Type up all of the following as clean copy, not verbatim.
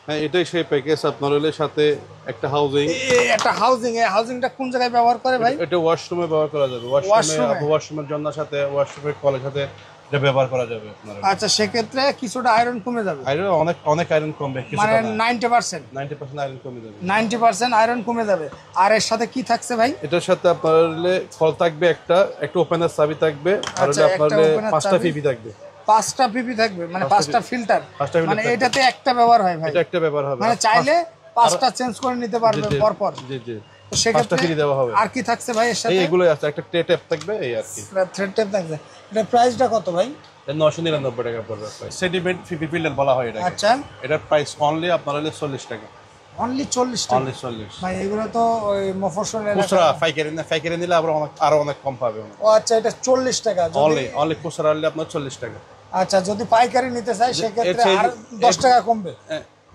হ্যাঁ, এটাই সেই প্যাকেজ আপনার হলে সাথে একটা হাউজিং। একটা হাউজিং, এই হাউজিংটা কোন জায়গায় ব্যবহার করে ভাই? এটা ওয়াশরুমে ব্যবহার করা যাবে, ওয়াশরুমের জন্য সাথে ওয়াশরুমের কলের সাথে এটা ব্যবহার করা যাবে আপনার। আচ্ছা, সেক্ষেত্রে কিছুটা আয়রন কমে যাবে। আয়রন অনেক আয়রন কমবে, মানে 90% আয়রন কমে যাবে। 90% আয়রন কমে যাবে। আর এর সাথে কি থাকছে ভাই? এটার সাথে আপনার হলে কল থাকবে, একটা ওপেনার চাবি থাকবে, আর হলে আপনার হলে 5টা পিপি থাকবে। 5টা পিপি থাকবে, মানে 5টা ফিল্টার। মানে এটাতে একটা ব্যবহার হয় ভাই? এটা একটা ব্যবহার হবে, মানে চাইলে 5টা চেঞ্জ করে নিতে পারবে পরপর। জি জি, তো সেক্ষেত্রে ফ্রি দেওয়া হবে। আর কি থাকছে ভাই এর সাথে? এইগুলোই আছে, একটা ট্যাপ থাকবে, এই আর কি। থ্রেড ট্যাপ থাকবে। এটা প্রাইসটা কত ভাই? 999 টাকা পড়বে। সেডিমেন্ট পিপি ফিল্টার বলা হয় এটা। আচ্ছা, এটার প্রাইস অনলি আপনার হলে 40 টাকা। অনলি 40 টাকা? অনলি 40 ভাই এগুলো তো ওই মফস্বল এলাকা। খুচরা পাইকারি নিলে আরো অনেক কম পাবে। ও আচ্ছা, এটা 40 টাকা। অনলি খুচরা নিলে আপনার 40 টাকা। আচ্ছা, যদি পাইকারি নিতে চাই সেক্ষেত্রে আর 10 টাকা কমবে?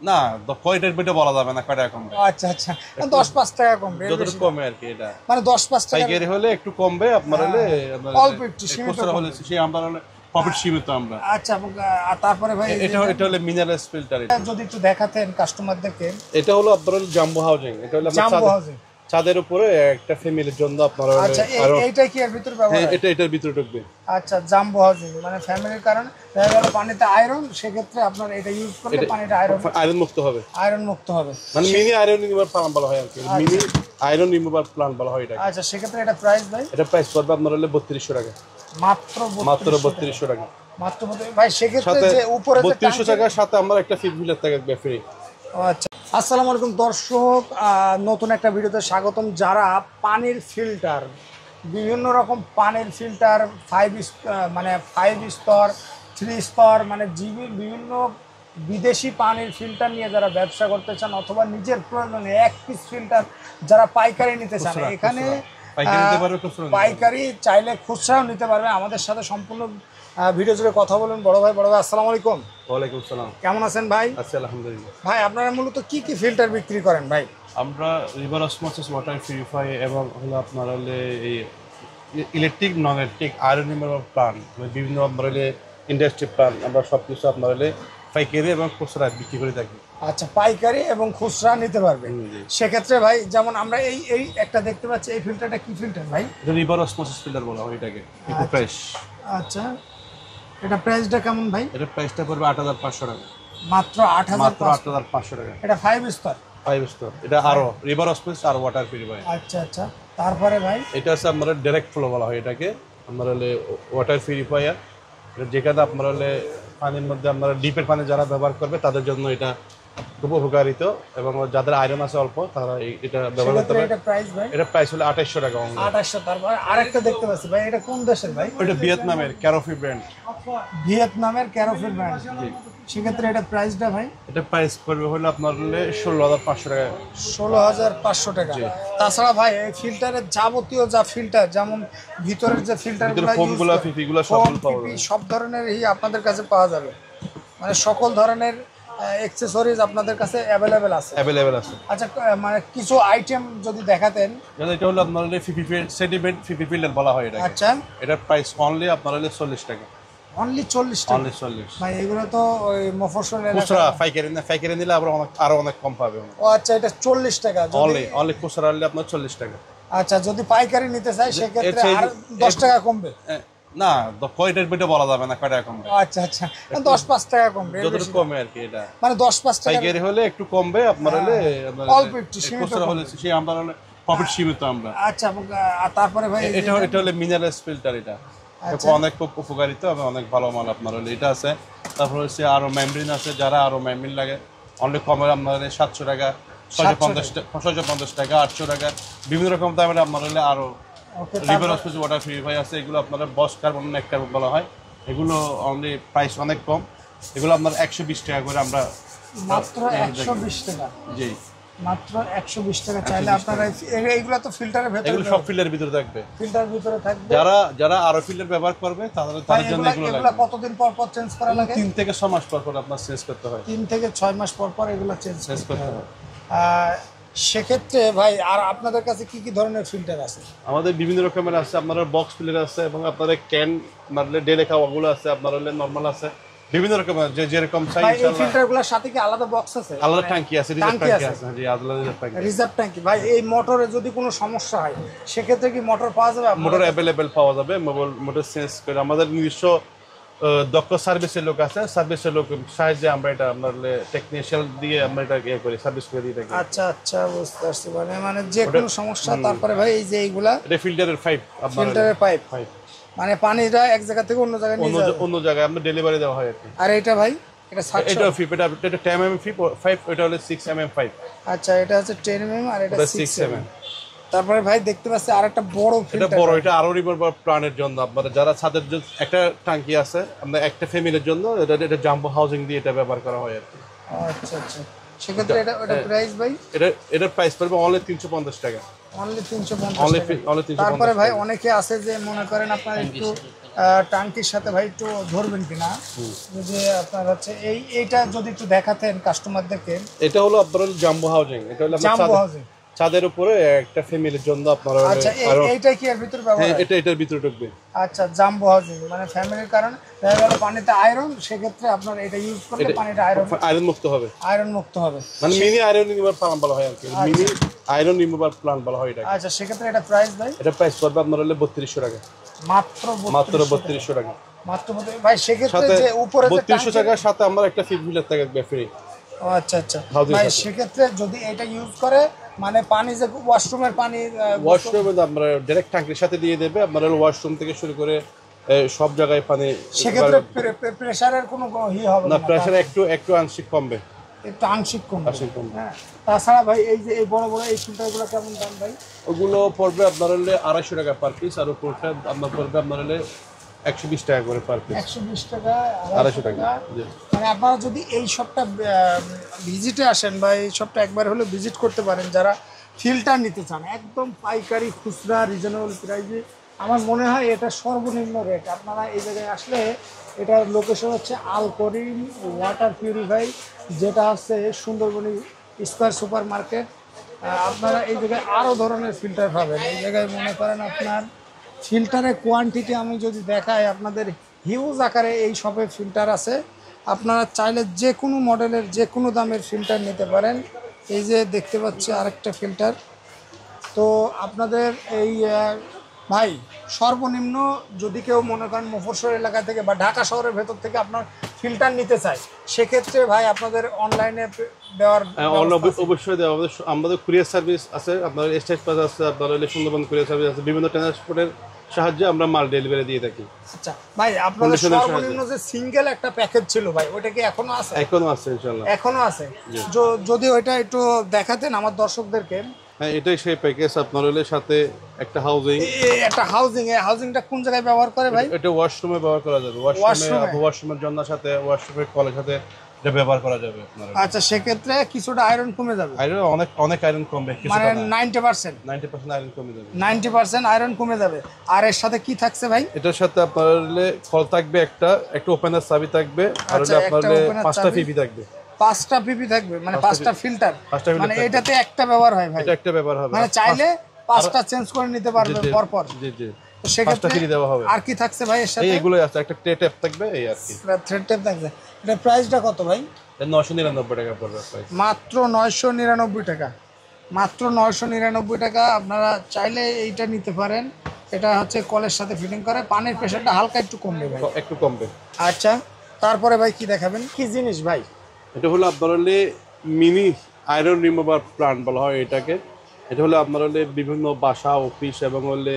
না, কয়টার বেটে বলা যাবে না, কয়টা কমবে। আচ্ছা আচ্ছা, 10-5 টাকা কমবে, যতটুকু কমে আর কি। এটা মানে 10-5 টাকা পাইকারি হলে একটু কমবে, আপনার হলে অল্প একটু সীমিত খুচরা হলে সেই আমরা হলে প্রফিট সীমিত আমরা। আচ্ছা, আর তারপরে ভাই এটা হলো মিনারেলস ফিল্টার। যদি একটু দেখাতেন কাস্টমারদেরকে। এটা হলো আপনার জাম্বো হাউজিং। এটা হলো জাম্বো হাউজিং, ছাদের উপরে একটা ফ্যামিলির জন্য আপনারা। আচ্ছা, এইটা কি এর ভিতরে ব্যবহার হয়? এটার ভিতরে ঢুকবে। আচ্ছা, জাম্বো হাউজিং মানে ফ্যামিলির কারণে দেখা গেল পানিতে আয়রন, সেক্ষেত্রে আপনার এটা ইউজ করলে পানিটা আয়রন মুক্ত হবে। আয়রন মুক্ত হবে, মানে মিনি আয়রন রিমুভার প্ল্যান বলা হয় আর কি। মিনি আয়রন রিমুভার প্ল্যান বলা হয় এটা। আচ্ছা, সেক্ষেত্রে এটা প্রাইস ভাই? এটা প্রাইস পড়বে আপনার হলে 3200 টাকা। মাত্র 3200 টাকা। মাত্র ভাই, সেক্ষেত্রে যে উপরে 3200 টাকার সাথে আমরা একটা ফিল্টার থাকবে ফ্রি। আচ্ছা, আসসালামু আলাইকুম দর্শক, নতুন একটা ভিডিওতে স্বাগতম। যারা পানির ফিল্টার, বিভিন্ন রকম পানির ফিল্টার, 5 স্তর, 3 স্তর, মানে বিভিন্ন বিদেশি পানির ফিল্টার নিয়ে যারা ব্যবসা করতে চান, অথবা নিজের প্রয়োজনে এক পিস ফিল্টার যারা পাইকারি নিতে চান, এখানে পাইকারি চাইলে খুচরাও নিতে পারবে। আমাদের সাথে সম্পূর্ণ ভিডিও জুড়ে কথা বলুন। বড় ভাই আসসালামু আলাইকুম। ওয়ালাইকুম আসসালাম। কেমন আছেন ভাই? আছি আলহামদুলিল্লাহ। ভাই আপনারা মূলত কি কি ফিল্টার বিক্রি করেন ভাই? আমরা রিভার অসমোসিস ওয়াটার পিউরিফাই এবং হলো আপনার হলে এই ইলেকট্রিক নন ইলেকট্রিক আয়রন রিমুভার প্ল্যান, বিভিন্ন আপনার হলে ইন্ডাস্ট্রি প্ল্যান, আমরা সব কিছু আপনার হলে পাইকারি এবং খুচরা বিক্রি করে থাকি। আচ্ছা, পাইকারি এবং খুচরা নিতে পারবে। সেক্ষেত্রে ভাই যেমন আমরা এই একটা দেখতে পাচ্ছি, এই ফিল্টারটা কি ফিল্টার ভাই? এটা রিভার অসমোসিস ফিল্টার বলা হয় এটাকে। Eco fresh. আচ্ছা, এটা প্রাইসটা কেমন ভাই? এটা প্রাইসটা পড়বে 8500 টাকা। মাত্র 8500 টাকা। এটা 5 স্তর? 5 স্তর। এটা আরো রিভার অসমোসিস আর ওয়াটার পিউরিফাই। আচ্ছা আচ্ছা, তারপরে ভাই এটা আছে আপনার ডাইরেক্ট ফ্লো বলা হয় এটাকে। আপনার হলে ওয়াটার পিউরিফায়ার, যেখানে আপনার হলে পানির মধ্যে আপনারা ডিপের পানি যারা ব্যবহার করবে তাদের জন্য এটা খুব উপকারিত, এবং যাদের আয়রন আছে অল্প তারা এটা ব্যবহার করতে পারে। এটা প্রাইস ভাই? এটা প্রাইস হলো 2800 টাকা। 2800। তারপর আরেকটা দেখতে পাচ্ছি ভাই, এটা কোন দেশের ভাই? এটা ভিয়েতনামের ক্যারোফি ব্র্যান্ড। ভিয়েতনামের ক্যারোফি ব্র্যান্ড। সেক্ষেত্রে এটা প্রাইসটা ভাই? এটা প্রাইস পড়বে হলো আপনার হলে 16500 টাকা। 16500 টাকা। তাছাড়া ভাই এই ফিল্টারের যাবতীয় যা ফিল্টার, যেমন ভিতরের যে ফিল্টারগুলো, ফোমগুলো, ফিফিগুলো সব ধরনেরই আপনাদের কাছে পাওয়া যাবে, মানে সকল ধরনের অ্যাকসেসরিজ আপনাদের কাছে অ্যাভেলেবেল আছে? অ্যাভেলেবেল আছে। আচ্ছা, মানে কিছু আইটেম যদি দেখাতেন। এটা হলো আপনার হলে সেডিমেন্ট পিপি ফিল্টার বলা হয় এটা। আচ্ছা, এটার প্রাইস অনলি আপনার হলে 40 টাকা। অনলি 40 টাকা? অনলি 40। ভাই এগুলো তো ওই মফস্বল এলাকা। খুচরা পাইকারি নিলে আরো অনেক কম পাবে। ও আচ্ছা, এটা 40 টাকা? অনলি খুচরা নিলে আপনার 40 টাকা। আচ্ছা, যদি পাইকারি নিতে চাই সেক্ষেত্রে আর 10 টাকা কমবে? না, কয়টার বেটে বলা যাবে না, কয়টা কমবে। আচ্ছা আচ্ছা, 10-5 টাকা কমবে, যতটুকু কমে আর কি। এটা মানে 10-5 টাকা পাইকারি হলে একটু কমবে, আপনার হলে অল্প একটু সীমিত, খুচরা হলে সেই আমরা হলে প্রফিট সীমিত আমরা। আচ্ছা, আর তারপরে ভাই এটা হলে মিনারেলস ফিল্টার। এটা অনেক উপকারিত এবং অনেক ভালো মাল আপনার হলে এটা আছে। তারপর হচ্ছে আরো মেমব্রেন আছে, যারা আরো মেমব্রেন লাগে অনেক কমে আপনার হলে 700 টাকা, 650 টাকা, 800 টাকা, বিভিন্ন রকম দামের আপনার হলে আরো রিভার অসমোসিস ওয়াটার পিউরিফাই আছে। এগুলো আপনারা বস কার্বন একটা বলা হয়। এগুলো অনলি প্রাইস অনেক কম। এগুলো আপনার 120 টাকা করে আমরা। মাত্র 120 টাকা? জি, মাত্র 120 টাকা। চাইলে আপনারা এইগুলো তো ফিল্টারের ভিতরে, এগুলো সব ফিল্টারের ভিতরে থাকবে। ফিল্টারের ভিতরে থাকবে। যারা আরো ফিল্টার ব্যবহার করবে তাদের জন্য এগুলো লাগবে। কতদিন পর চেঞ্জ করা লাগে? 3 থেকে 6 মাস পর আপনার চেঞ্জ করতে হয়। 3 থেকে 6 মাস পর এগুলো চেঞ্জ করতে হয়। সেক্ষেত্রে ভাই আর আপনাদের কাছে কি কি ধরনের ফিল্টার আছে? আমাদের বিভিন্ন রকমের আছে। আপনার বক্স ফিল্টার আছে এবং আপনার ক্যান মারলে ডেলে খাওয়াগুলো আছে, আপনার হলে নর্মাল আছে, বিভিন্ন রকম যেরকম চাই ভাই এই ইনশাআল্লাহ। ফিল্টারগুলোর সাথে কি আলাদা বক্স আছে? আলাদা ট্যাঙ্কি আছে, রিজার্ভ ট্যাঙ্কি ট্যাঙ্কি আছে? আছে, জি আলাদা রিজার্ভ ট্যাঙ্কি। রিজার্ভ ট্যাঙ্কি। ভাই এই মোটরে যদি কোনো সমস্যা হয় সেক্ষেত্রে কি মোটর পাওয়া যাবে? মোটর অ্যাভেলেবেল পাওয়া যাবে, মোটর চেঞ্জ করে আমাদের নিজস্ব দক্ষ সার্ভিসের লোক আছে, সার্ভিসের লোক সাহায্যে আমরা এটা আপনার টেকনিশিয়ান দিয়ে আমরা এটা ইয়ে করি, সার্ভিস করে দিয়ে থাকি। আচ্ছা আচ্ছা, বুঝতে পারছি। মানে যে কোনো সমস্যা। তারপরে ভাই এই যে এইগুলা এটা ফিল্টারের পাইপ, আপনার ফিল্টারের পাইপ, পাইপ মানে পানিটা এক জায়গা থেকে অন্য জায়গায় নিয়ে যাবে। অন্য জায়গায় আমরা ডেলিভারি দেওয়া হয় আর কি। আর এটা ভাই এটা 700? এটা ফিপ, এটা 10 mm পাইপ, এটা হলো 6 mm পাইপ। আচ্ছা, এটা হচ্ছে 10 mm আর এটা 6 6 mm। mm। তারপরে ভাই দেখতে পাচ্ছি আরেকটা বড় এটা ফিল্টার। বড়, এটা আরো রিমোভার প্ল্যানের জন্য, আপনারা যারা ছাদের জন্য একটা ট্যাঙ্কি আছে, আমরা একটা ফ্যামিলির জন্য এটা জাম্বো হাউজিং দিয়ে এটা ব্যবহার করা হয় আর কি। আচ্ছা আচ্ছা, সেক্ষেত্রে এটা প্রাইস ভাই? এটার প্রাইস পড়বে অনলি 350 টাকা। অনলি 350 অনলি টাকা। 350 তারপরে ভাই টাকা। অনেকে আছে যে মনে করেন আপনার একটু টাঙ্কির সাথে ভাই একটু ধরবেন কিনা, যে আপনার হচ্ছে এইটা যদি একটু দেখাতেন কাস্টমারদেরকে। এটা হলো আপনার জাম্বো হাউজিং, এটা হলো আপনার জাম্বো হাউজিং, ছাদের উপরে একটা ফ্যামিলির জন্য আপনারা। আচ্ছা এইটা কি এর ভিতর ব্যবহার হয়? এটার ভিতরে ঢুকবে। আচ্ছা, জাম্বো হাউজিং মানে ফ্যামিলির কারণে দেখা গেল পানিতে আয়রন, সেক্ষেত্রে আপনার এটা ইউজ করলে পানিটা আয়রন মুক্ত হবে, আয়রন মুক্ত হবে। মানে মিনি আয়রন রিমুভার প্ল্যান বলা হয় আর কি, মিনি আয়রন রিমুভার প্ল্যান বলা হয় এটা। আচ্ছা, সেক্ষেত্রে এটা প্রাইস ভাই? এটা প্রাইস পড়বে আপনার হলো 3200 টাকা। মাত্র 3200 টাকা। মাত্র ভাই, সেক্ষেত্রে সাথে যে উপরে যে 3200 টাকার সাথে আমরা একটা ফিল্টার থাকবে ফ্রি। ও আচ্ছা আচ্ছা ভাই, সেক্ষেত্রে যদি এটা ইউজ করে মানে পানি যে ওয়াশরুমের পানি, ওয়াশরুমে আমরা ডাইরেক্ট ট্যাঙ্কির সাথে দিয়ে দেবে, আপনার ওয়াশরুম থেকে শুরু করে সব জায়গায় পানি। সেক্ষেত্রে প্রেসারের কোনো হবে না, না? প্রেসার একটু আংশিক কমবে, একটু আংশিক কমবে। আংশিক কমবে। হ্যাঁ, তাছাড়া ভাই এই যে এই বড় বড় এই ফিল্টারগুলো কেমন দাম ভাই? ওগুলো পড়বে আপনার হলে 250 টাকা পার পিস, আর উপরটা আপনার পড়বে আপনার হলে 120 টাকা করে পার পিস। 120 টাকা, 250 টাকা। মানে আপনারা যদি এই শপটা ভিজিটে আসেন বা এই শপটা একবার হলে ভিজিট করতে পারেন, যারা ফিল্টার নিতে চান একদম পাইকারি খুচরা রিজনেবল প্রাইসে, আমার মনে হয় এটা সর্বনিম্ন রেট। আপনারা এই জায়গায় আসলে, এটার লোকেশন হচ্ছে আল করিম ওয়াটার পিউরিফাই, যেটা হচ্ছে সুন্দরবনী স্কয়ার সুপার মার্কেট। আপনারা এই জায়গায় আরও ধরনের ফিল্টার পাবেন। এই জায়গায় মনে করেন আপনার ফিল্টারের কোয়ান্টিটি আমি যদি দেখাই আপনাদের, হিউজ আকারে এই শপে ফিল্টার আছে। আপনারা চাইলে যে কোনো মডেলের যে কোনো দামের ফিল্টার নিতে পারেন। এই যে দেখতে পাচ্ছি আরেকটা ফিল্টার। তো আপনাদের এই ভাই সর্বনিম্ন যদি কেউ মনে করেন মফস্বল এলাকা থেকে বা ঢাকা শহরের ভেতর থেকে আপনার ফিল্টার নিতে চায়, সেক্ষেত্রে ভাই আপনাদের অনলাইনে দেওয়ার অবশ্যই দেওয়া হবে। আমাদের কুরিয়ার সার্ভিস আছে, আপনার স্টেট পাস আছে, আপনার সুন্দরবন কুরিয়ার সার্ভিস আছে, বিভিন্ন ট্রান্সপোর্টের সাহায্যে আমরা মাল ডেলিভারি দিয়ে থাকি। আচ্ছা ভাই, আপনাদের সর্বনিম্ন যে সিঙ্গেল একটা প্যাকেজ ছিল ভাই, ওইটা কি এখনো আছে? এখনো আছে ইনশাআল্লাহ, এখনো আছে। যদি ওইটা একটু দেখাতেন আমার দর্শকদেরকে। হ্যাঁ, এটাই সেই প্যাকেজ। আপনার হলে সাথে একটা হাউজিং, একটা হাউজিং, এই হাউজিংটা কোন জায়গায় ব্যবহার করে ভাই? এটা ওয়াশরুমে ব্যবহার করা যাবে, ওয়াশরুমের জন্য সাথে ওয়াশরুমের কলের সাথে এটা ব্যবহার করা যাবে আপনার। আচ্ছা, সেক্ষেত্রে কিছুটা আয়রন কমে যাবে? আয়রন অনেক আয়রন কমবে, মানে 90% 90% আয়রন কমে যাবে। 90% আয়রন কমে যাবে। আর এর সাথে কি থাকছে ভাই? এটার সাথে আপনার কল থাকবে, একটা ওপেনার চাবি থাকবে, আর হলে আপনার 5টা পিপি থাকবে। 5টা পিপি থাকবে, মানে 5টা ফিল্টার, মানে এটাতে একটা ব্যবহার হয় ভাই? এটা একটা ব্যবহার হবে, মানে চাইলে 5টা চেঞ্জ করে নিতে পারবে পরপর। জি জি, তো সেক্ষেত্রে ফ্রি দেওয়া হবে। আর কি থাকছে ভাই এর সাথে? এইগুলোই আছে, একটা ট্যাপ থাকবে, এই আর কি থ্রেড ট্যাপ থাকছে। এটা প্রাইসটা কত ভাই? 999 টাকা পড়বে প্রাইস। মাত্র 999 টাকা, মাত্র 999 টাকা। আপনারা চাইলে এইটা নিতে পারেন। এটা হচ্ছে কলের সাথে ফিটিং করে, পানির প্রেশারটা হালকা একটু কমবে ভাই, একটু কমবে। আচ্ছা, তারপরে ভাই কি দেখাবেন, কি জিনিস ভাই? এটা হলো আপনার হলে মিনি আয়রন রিমুভার প্ল্যান্ট বলা হয় এটাকে। এটা হলো আপনার হলে বিভিন্ন বাসা, অফিস এবং হলে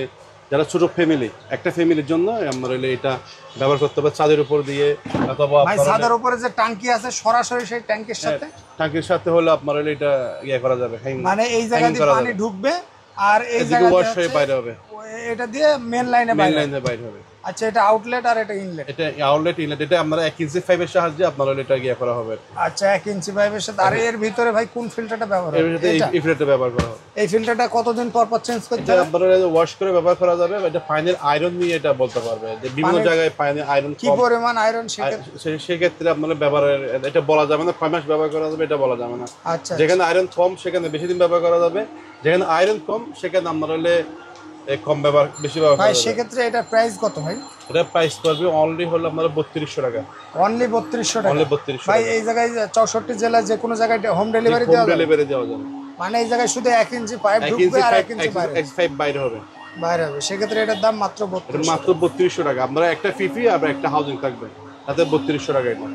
যারা ছোট ফ্যামিলি, একটা ফ্যামিলির জন্য আমরা হলে এটা ব্যবহার করতে পারি ছাদের উপর দিয়ে, অথবা ভাই ছাদের উপরে যে ট্যাঙ্কি আছে সরাসরি সেই ট্যাঙ্কির সাথে, ট্যাঙ্কির সাথে হলে আপনার হলে এটা ইয়ে করা যাবে, মানে এই জায়গা দিয়ে পানি ঢুকবে আর এই জায়গা ওয়াশ হয়ে বাইরে হবে, এটা দিয়ে মেন লাইনে বাইরে হবে। আচ্ছা, এটা আউটলেট আর এটা ইনলেট? এটা আউটলেট ইনলেট, এটা আমরা 1 ইঞ্চি পাইপের সাহায্যে আপনার হলে এটা ইয়ে করা হবে। আচ্ছা, 1 ইঞ্চি পাইপের সাথে। আর এর ভিতরে ভাই কোন ফিল্টারটা ব্যবহার হবে? এই ফিল্টারটা ব্যবহার করা হবে। এই ফিল্টারটা কতদিন পর পর চেঞ্জ করতে হবে? আপনারা ওয়াশ করে ব্যবহার করা যাবে। এটা পানির আয়রন নিয়ে এটা বলতে পারবে যে বিভিন্ন জায়গায় পানির আয়রন কি পরিমাণ আয়রন, সেই ক্ষেত্রে আপনারা ব্যবহারের এটা বলা যাবে না, 6 মাস ব্যবহার করা যাবে এটা বলা যাবে না। আচ্ছা, যেখানে আয়রন কম সেখানে বেশি দিন ব্যবহার করা যাবে, যেখানে আয়রন কম সেখানে আপনারা হলে এই কম ব্যবহার বেশি ব্যবহার ভাই করা যাবে। সেক্ষেত্রে এটার প্রাইস কত ভাই? এটা প্রাইস পড়বে অনলি হলো আপনার 3200 টাকা। অনলি 3200 টাকা। অনলি 3200 ভাই টাকা। এই জায়গায় 64 জেলায় যে কোনো জায়গায় হোম ডেলিভারি হোম দেওয়া যাবে? ডেলিভারি দেওয়া যাবে। মানে এই জায়গায় শুধু 1 ইঞ্চি পাইপ 1 ঢুকবে ইঞ্চি আর পাইপ 1 ইঞ্চি বাইরে 5 বাইরে হবে। বাইরে হবে। সেক্ষেত্রে এটার দাম মাত্র এটা 3200। মাত্র 3200 টাকা। আপনারা একটা ফিফি আর একটা হাউজিং থাকবে, তাতে 3200 টাকা এটা।